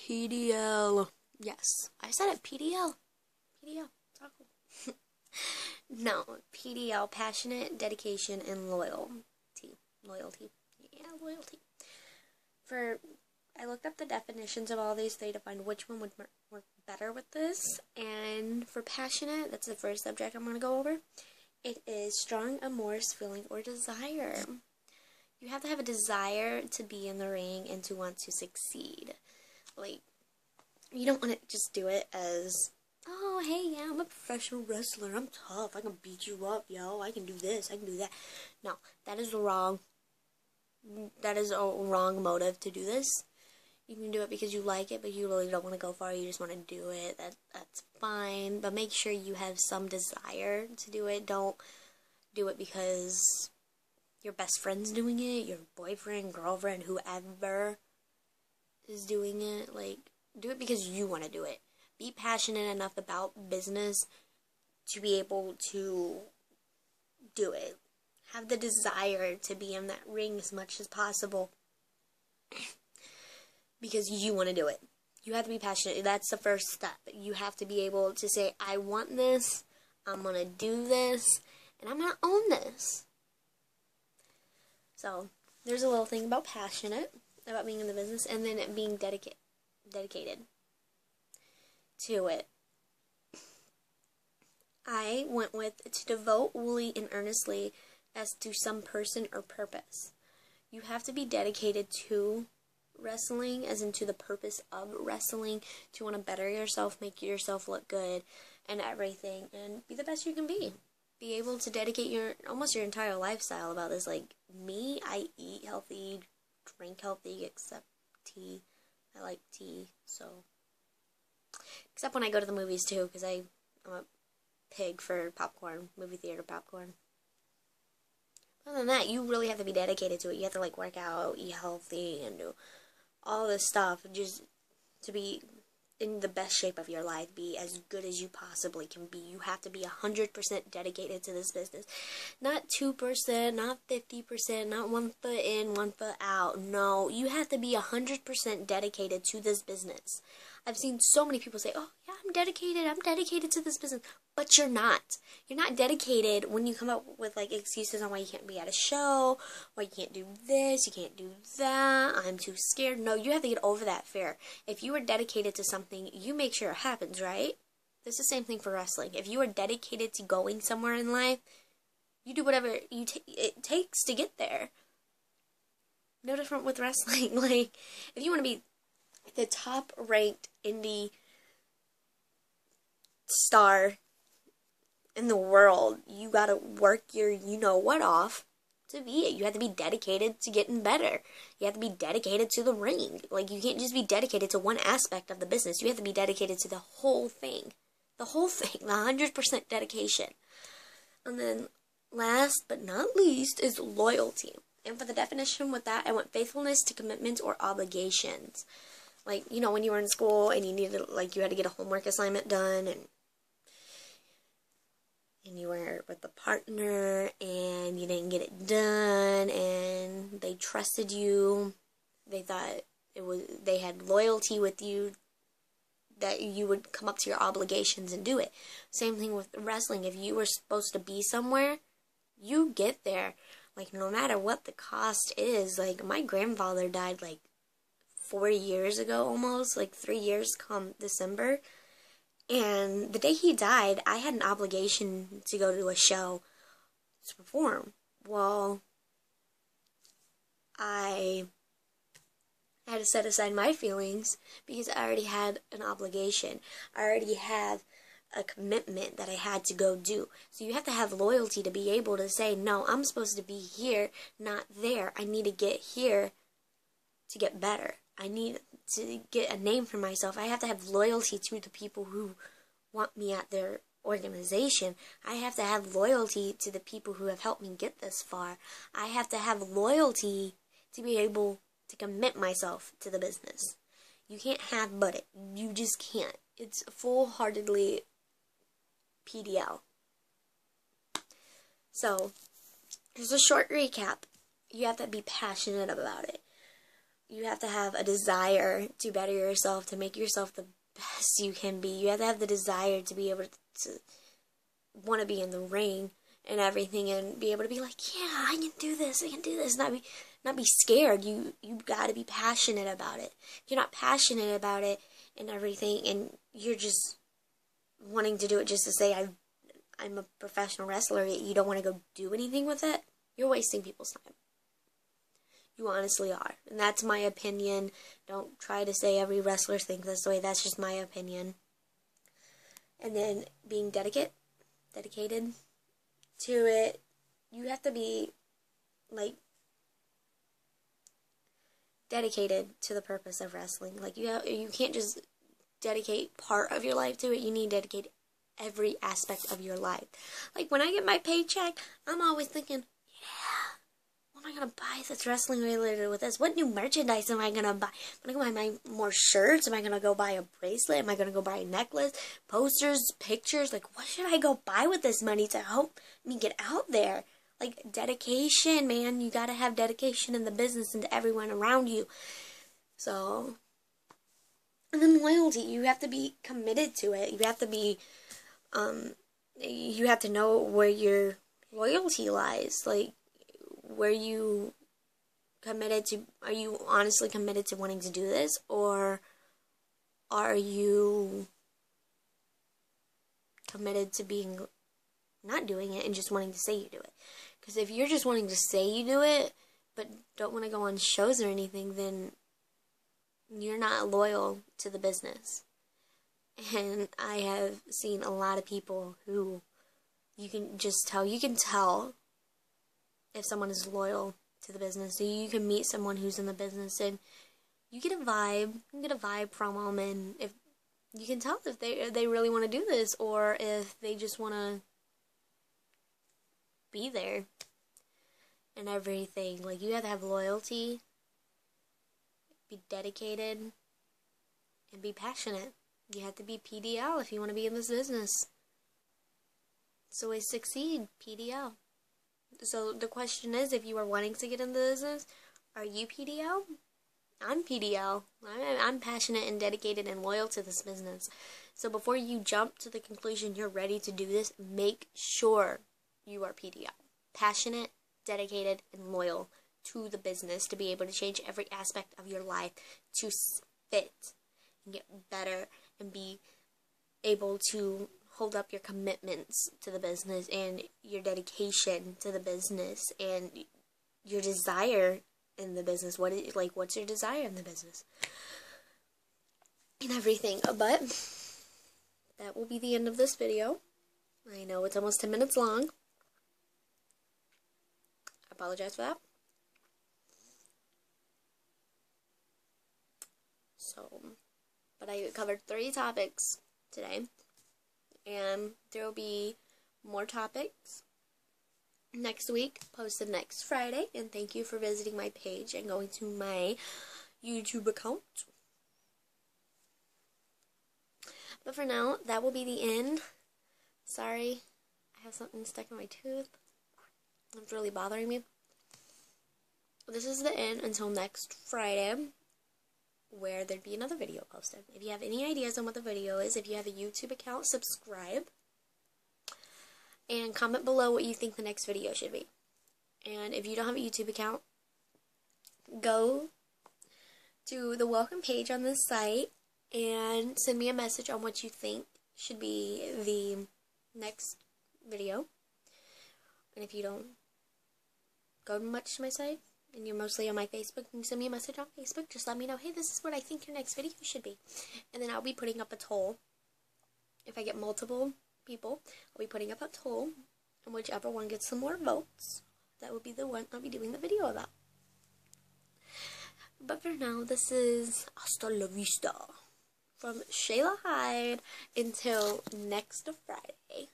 PDL. Yes, I said it. PDL. PDL. No, PDL. Passionate, dedication, and loyalty. Loyalty. Yeah, loyalty. I looked up the definitions of all these three to find which one would work better with this. And for passionate, that's the first subject I'm going to go over. It is strong, amorous feeling or desire. You have to have a desire to be in the ring and to want to succeed. Like, you don't want to just do it as, oh, hey, yeah, I'm a professional wrestler. I'm tough. I can beat you up, yo. I can do this. I can do that. No, that is wrong. That is a wrong motive to do this. You can do it because you like it, but you really don't want to go far. You just want to do it. That's fine. But make sure you have some desire to do it. Don't do it because your best friend's doing it, your boyfriend, girlfriend, whoever is doing it. Like, do it because you want to do it. Be passionate enough about business to be able to do it. Have the desire to be in that ring as much as possible because you want to do it. You have to be passionate. That's the first step. You have to be able to say, I want this, I'm going to do this, and I'm going to own this. So, there's a little thing about passionate, about being in the business, and then being dedicated to it. I went with to devote wholly and earnestly as to some person or purpose. You have to be dedicated to wrestling, as into the purpose of wrestling, to want to better yourself, make yourself look good, and everything, and be the best you can be. Be able to dedicate almost your entire lifestyle about this. Like me, I eat healthy, drink healthy, except tea. I like tea, so. Except when I go to the movies too, because I'm a pig for popcorn, movie theater popcorn. Other than that, you really have to be dedicated to it. You have to like work out, eat healthy, and do all this stuff just to be in the best shape of your life, be as good as you possibly can be. You have to be 100% dedicated to this business. Not 2%, not 50%, not 1 foot in, 1 foot out. No, you have to be 100% dedicated to this business. I've seen so many people say, oh, yeah, I'm dedicated to this business. But you're not. You're not dedicated when you come up with, like, excuses on why you can't be at a show, why you can't do this, you can't do that, I'm too scared. No, you have to get over that fear. If you are dedicated to something, you make sure it happens, right? It's the same thing for wrestling. If you are dedicated to going somewhere in life, you do whatever it takes to get there. No different with wrestling. Like, if you want to be the top-ranked indie star in the world, you gotta work your you-know-what off to be it. You have to be dedicated to getting better. You have to be dedicated to the ring. Like, you can't just be dedicated to one aspect of the business. You have to be dedicated to the whole thing. The whole thing. The 100% dedication. And then, last but not least, is loyalty. And for the definition with that, I went faithfulness to commitments or obligations. Like, you know, when you were in school and you needed, like, you had to get a homework assignment done, and you were with a partner, and you didn't get it done, and they trusted you, they thought they had loyalty with you, that you would come up to your obligations and do it. Same thing with wrestling. If you were supposed to be somewhere, you get there. Like, no matter what the cost is. Like, my grandfather died, like, 4 years ago almost, like 3 years come December. And the day he died, I had an obligation to go to a show to perform. Well, I had to set aside my feelings because I already had an obligation. I already have a commitment that I had to go do. So you have to have loyalty to be able to say, no, I'm supposed to be here, not there. I need to get here to get better. I need to get a name for myself. I have to have loyalty to the people who want me at their organization. I have to have loyalty to the people who have helped me get this far. I have to have loyalty to be able to commit myself to the business. You can't half-butt it. You just can't. It's full-heartedly PDL. So, here's a short recap. You have to be passionate about it. you have to have a desire to better yourself, to make yourself the best you can be. You have to have the desire to be able to want to be in the ring and everything, and be able to be like, yeah, I can do this, not be scared. You got to be passionate about it. If you're not passionate about it and everything, and you're just wanting to do it just to say I'm a professional wrestler, yet you don't want to go do anything with it, you're wasting people's time. You honestly are. And that's my opinion. Don't try to say every wrestler thinks this way. That's just my opinion. And then being dedicated to it, you have to be, like, dedicated to the purpose of wrestling. Like, you can't just dedicate part of your life to it. You need to dedicate every aspect of your life. Like, when I get my paycheck, I'm always thinking, what am I going to buy that's wrestling related with this? What new merchandise am I going to buy? Am I going to buy more shirts? Am I going to go buy a bracelet? Am I going to go buy a necklace? Posters? Pictures? Like, what should I go buy with this money to help me get out there? Like, dedication, man. You got to have dedication in the business and to everyone around you. So, and then loyalty. You have to be committed to it. You have to be, you have to know where your loyalty lies. Like, where you committed to, are you honestly committed to wanting to do this, or are you committed to being, not doing it and just wanting to say you do it? Because if you're just wanting to say you do it, but don't want to go on shows or anything, then you're not loyal to the business. And I have seen a lot of people who you can tell if someone is loyal to the business. So you can meet someone who's in the business and you get a vibe from them, and if you can tell if they really want to do this, or if they just want to be there and everything. Like, you have to have loyalty, be dedicated, and be passionate. You have to be PDL if you want to be in this business. So we succeed, PDL. So the question is, if you are wanting to get into business, are you PDL? I'm PDL. I'm passionate and dedicated and loyal to this business. So before you jump to the conclusion you're ready to do this, make sure you are PDL. Passionate, dedicated, and loyal to the business to be able to change every aspect of your life to fit and get better and be able to hold up your commitments to the business and your dedication to the business and your desire in the business. What's your desire in the business? And everything. But that will be the end of this video. I know it's almost 10 minutes long. I apologize for that. So, but I covered 3 topics today. And there will be more topics next week, posted next Friday. And thank you for visiting my page and going to my YouTube account. But for now, that will be the end. Sorry, I have something stuck in my tooth. It's really bothering me. This is the end until next Friday, where there'd be another video posted. If you have any ideas on what the video is, if you have a YouTube account, subscribe. And comment below what you think the next video should be. And if you don't have a YouTube account, go to the welcome page on this site and send me a message on what you think should be the next video. And if you don't go much to my site, and you're mostly on my Facebook, you can send me a message on Facebook. Just let me know, hey, this is what I think your next video should be. And then I'll be putting up a poll. If I get multiple people, I'll be putting up a poll. And whichever one gets some more votes, that will be the one I'll be doing the video about. But for now, this is Hasta la Vista from Shayla Hyde until next Friday.